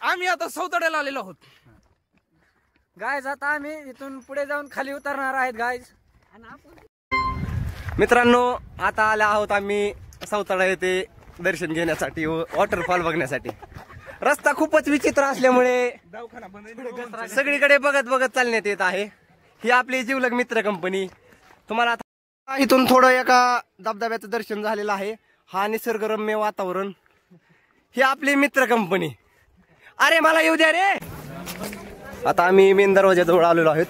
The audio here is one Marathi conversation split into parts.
आम्ही आता सौताड्याला आलेलो आहोत गाईज. आता आम्ही इथून पुढे जाऊन खाली उतरणार आहेत गाईज. मित्रांनो आता आले आहोत आम्ही सौताडा येथे दर्शन घेण्यासाठी व वॉटरफॉल बघण्यासाठी. रस्ता खूपच विचित्र असल्यामुळे सगळीकडे बघत बघत चालण्यात येत आहे. ही आपली जिवलग मित्र कंपनी. तुम्हाला इथून थोडं एका धबधब्याचं दर्शन झालेलं आहे. हा निसर्गरम्य वातावरण. ही आपली मित्र कंपनी. अरे मला येऊ द्या रे. आता आम्ही मेन दरवाजाजवळ आलेलो आहोत.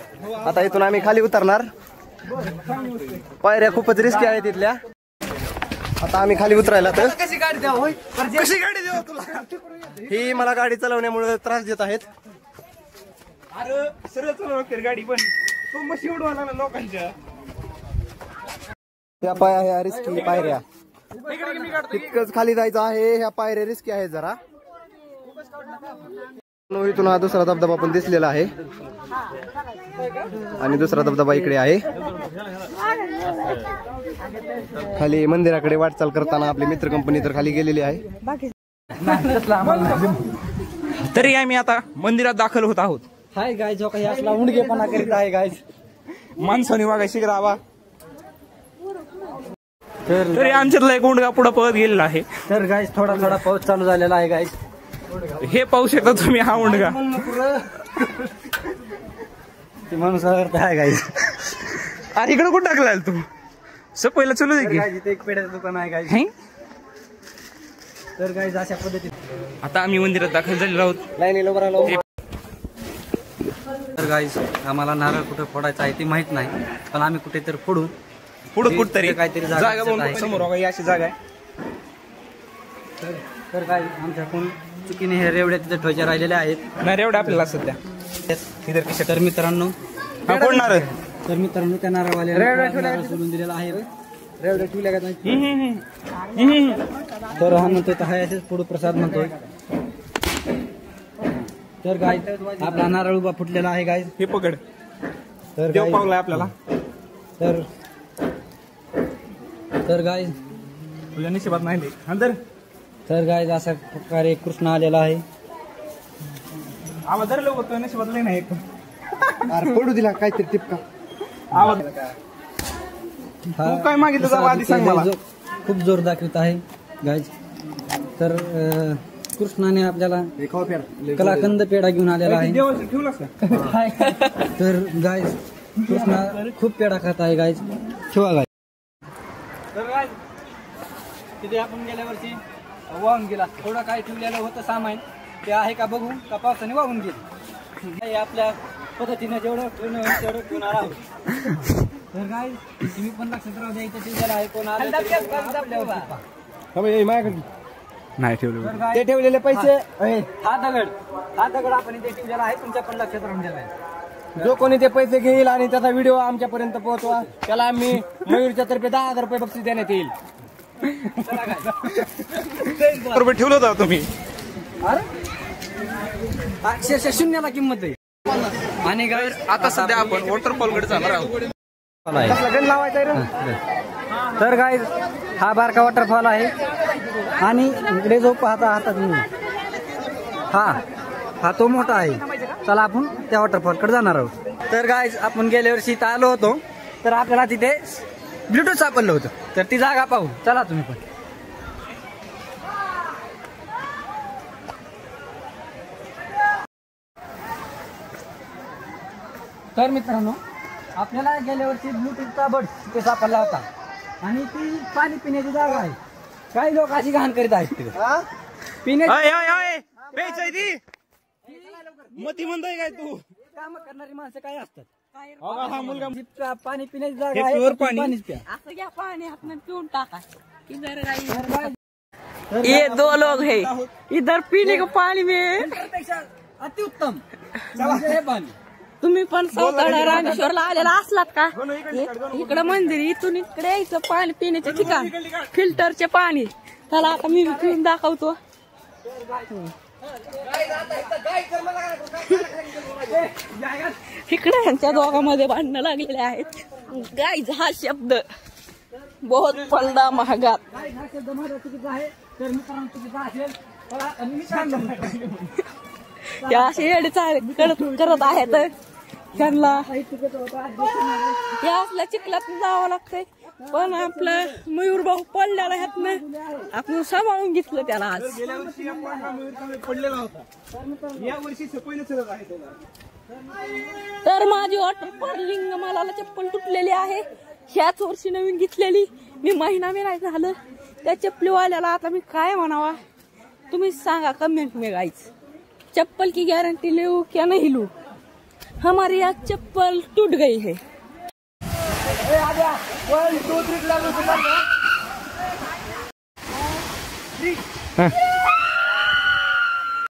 आता इथून आम्ही खाली उतरणार. पायऱ्या खूपच रिस्की आहेत तिथल्या. आता आम्ही खाली उतरायला तर कशी गाडी द्यावं तुला. ही मला गाडी चालवण्यामुळे त्रास देत आहेत. अरे सरळ चालव गाडी पण तो मशी उडवायला ना लोकांच्या. ह्या ह्या रिस्की पायऱ्या तितकंच खाली जायचं आहे. ह्या पायऱ्या रिस्की आहेत जरा. इथून हा दुसरा धबधबा पण दिसलेला आहे आणि दुसरा धबधबा इकडे आहे. खाली मंदिराकडे वाटचाल करताना आपली मित्र कंपनी तर खाली गेलेली आहे. तरी आम्ही आता मंदिरात दाखल होत आहोत. Hi guys. जो काही असला उंडगेपणा करीत आहे गाईज. माणसाने वागाय शिकरावा. तरी आमच्यातला एक उंडगा पुढे पळत गेलेला आहे. तर गाईज थोडा थोडा पाऊस चालू झालेला आहे गाईज. हे पाहू शकता तुम्ही. हा उंडगा ते माणूस आहे गाईज. अरे इकडे कुठं टाकलाय तू. पहिला चलू दे की. इथे एक पेढ्याचं दुकान आहे गाईज. तर गाईज अशा पद्धतीने आता आम्ही मंदिरात दाखल झालेलो आहोत. लाईनीला उभं राहिलो. तर गाईज आम्हाला नारळ कुठे फोडायचा आहे ते माहित नाही, पण आम्ही कुठे तर फोडू. पुढे कुठतरी काहीतरी जागा बघून समोर बघा. ही अशी जागा आहे. तर काय आमच्याकडून चुकीने हे रेवड्या तिथे ठेवायच्या राहिलेल्या आहेत. नाही रेवड्या आपल्याला सध्या. तर मित्रांनो फोडणार. तर मित्रांनो त्या नारळवाल्याला सोडून दिलेला आहे. रेवड्या ठेवल्या का नाही. तर हा म्हणतोय तर हाय असेच पुढे प्रसाद म्हणतोय. तर गाय आपला नारळ उभा फुटलेला आहे गाय. हे पकड. तर देव पावलाय आपल्याला. तर गाय तुझ्या निशिबात नाही ते अंदर. तर गाय अशा प्रकारे कृष्ण आलेला आहे. आवाज धरलं होतं नशिबात नाही. अरे पडू दिला काहीतरी टिपका. आवाज तू काय मागितलं जरा आधी सांग मला. खूप जोर दाखवत आहे गाय. तर कृष्णाने आपल्याला कलाकंद पेढा घेऊन आलेला आहे. तर गाय कृष्णा खूप पेढा खात आहे गाय. ठेवा गाय. तर गाय तिथे आपण गेल्या वर्षी वाहून गेला. थोडं काय ठेवलेलं होतं सामान ते आहे का बघू का पावसाने वाहून गेले. आपल्या पद्धतीने जेवढं ठेवणं होईल तेवढं ठेवणार आहोत. तर काय तुम्ही पण लक्षात राहू द्या. इथे ठेवलेलं आहे. कोण आलं नाही ठेवलं. ते ठेवलेले पैसे हा दगड आपण इथे ठेवलेला आहे. तुमच्या पण लक्षात राहून गेला आहे. जो कोणी ते पैसे घेईल आणि त्याचा व्हिडिओ आमच्यापर्यंत पोहोचवा त्याला आम्ही मयूरच्या तर्फे 10,000 रुपये बक्षीस देण्यात येईल. रुपये ठेवलं होतं तुम्ही. अक्षरशः शून्याला किंमत आहे. आणि गाय आता सध्या आपण वॉटरफॉल कडे जाणार आहोत. तर गाय हा बारका वॉटरफॉल आहे. आणि इकडे जो पाहता हातात हा तो मोठा आहे. चला आपण त्या वॉटरफॉल कडे जाणार आहोत. तर गाय आपण गेल्या वर्षी इथं आलो होतो. तर आपल्याला तिथे ब्लूटूथ सापडलं होतं. तर ती जागा पाहू. चला तुम्ही पण. तर मित्रांनो आपल्याला गेल्या वर्षी ब्लूटूथचा बड तिथे सापडला होता. आणि ती पाणी पिण्याची जागा आहे. काही लोक अशी घाण करीत आहेत तिथे पिण्याची. मती म्हणतोय काय तू. काम करणारी माणसं काय असतात. हा मुलगा पाणी पिण्याची जागा आहे. पाणीच प्या. असं घ्या पाणी हातनं पिऊन टाका. इधर ये दो लोग है इधर पीने का पाणी में अतिउत्तम हे पाणी. तुम्ही पण सौताडा रामेश्वरला आलेला असलात का. इकडं मंदिर इथून इकडे यायचं पाणी पिण्याचे ठिकाण फिल्टरचे पाणी. त्याला आता मी पिऊन दाखवतो. इकडे यांच्या दोघांमध्ये भांडणं लागलेले आहेत. गाईज हा शब्द बहुत पलदा महागात. काय हा शब्द माझा चुकीचा आहे. तर मित्रांनो चुकीचा असेल त्या असे येडे करत आहेत त्यांना या असल्या चिखलात जावं लागतंय. पण आपलं मयूर भाऊ पडलेला ह्यातनं आपण सांभाळून घेतलं त्याला आज. गेल्या वर्षी आपण हा मयूर कांबळे पडलेला होता, या वर्षी सफाईने चलत आहे त्याला. तर माझी वॉटर लिंग मला चप्पल तुटलेली आहे, ह्याच वर्षी नवीन घेतलेली. मी महिना नाही झालं त्या चप्पलीवाल्याला. आता मी काय म्हणावा तुम्ही सांगा कमेंट में गाइस. चप्पल की गारंटी लूं क्या नहीं लूं, हमारी आज चप्पल टूट गई है. हाँ.